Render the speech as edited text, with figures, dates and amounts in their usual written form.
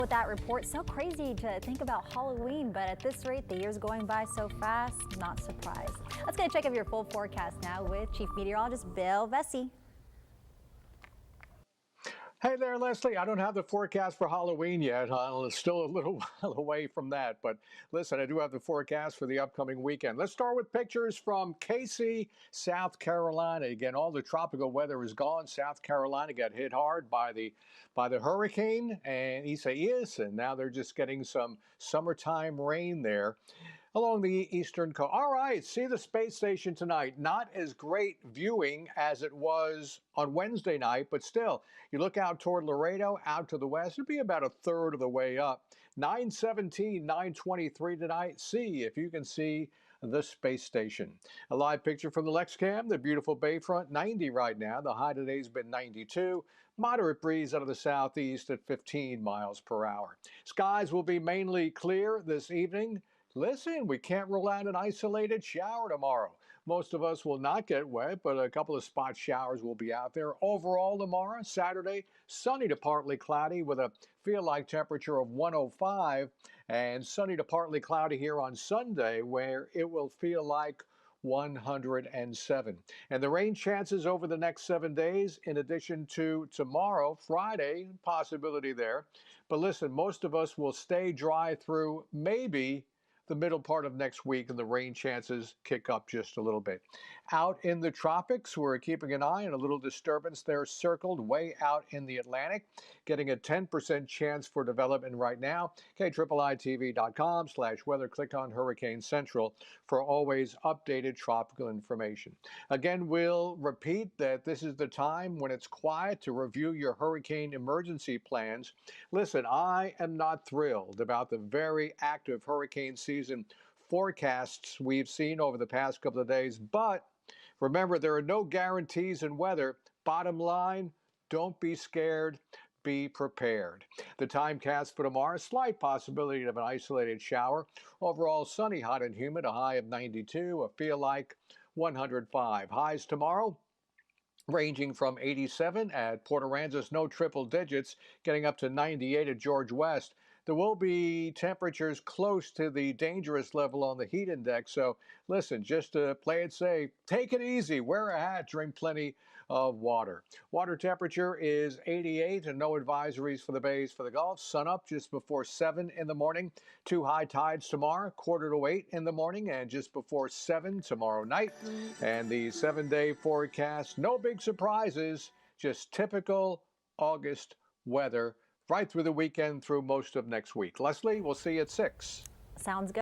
With that report, so crazy to think about Halloween, but at this rate, the year's going by so fast, not surprised. Let's get a check of your full forecast now with Chief Meteorologist Bill Vessey. Hey there, Leslie. I don't have the forecast for Halloween yet. It's still a little while away from that. But listen, I do have the forecast for the upcoming weekend. Let's start with pictures from Casey, South Carolina. Again, all the tropical weather is gone. South Carolina got hit hard by the hurricane and Isaias, and now they're just getting some summertime rain there along the eastern coast. All right, see the space station tonight. Not as great viewing as it was on Wednesday night, but still, you look out toward Laredo, out to the west, it'd be about a third of the way up. 9:17, 9:23 tonight. See if you can see the space station. A live picture from the LexCam, the beautiful Bayfront, 90 right now. The high today's been 92. Moderate breeze out of the southeast at 15 miles per hour. Skies will be mainly clear this evening. Listen, we can't rule out an isolated shower tomorrow. Most of us will not get wet, but a couple of spot showers will be out there. Overall tomorrow, Saturday, sunny to partly cloudy with a feel-like temperature of 105, and sunny to partly cloudy here on Sunday where it will feel like 107. And the rain chances over the next 7 days, in addition to tomorrow, Friday, possibility there. But listen, most of us will stay dry through maybe the middle part of next week, and the rain chances kick up just a little bit. Out in the tropics, we're keeping an eye on a little disturbance there circled way out in the Atlantic, getting a 10% chance for development right now. KIIITV.com/weather. Click on Hurricane Central for always updated tropical information. Again, we'll repeat that this is the time when it's quiet to review your hurricane emergency plans. Listen, I am not thrilled about the very active hurricane season forecasts we've seen over the past couple of days, but remember, there are no guarantees in weather. Bottom line, don't be scared. Be prepared. The TIMECAST for tomorrow, slight possibility of an isolated shower. Overall sunny, hot and humid, a high of 92, a feel like 105. Highs tomorrow ranging from 87 at Port Aransas, no triple digits, getting up to 98 at George West. There will be temperatures close to the dangerous level on the heat index. So listen, just to play it safe, take it easy, wear a hat, drink plenty of water. Water temperature is 88 and no advisories for the bays for the Gulf. Sun up just before 7 in the morning. 2 high tides tomorrow, quarter to 8 in the morning and just before 7 tomorrow night. And the 7-day forecast, no big surprises, just typical August weather right through the weekend through most of next week. Leslie, we'll see you at 6. Sounds good.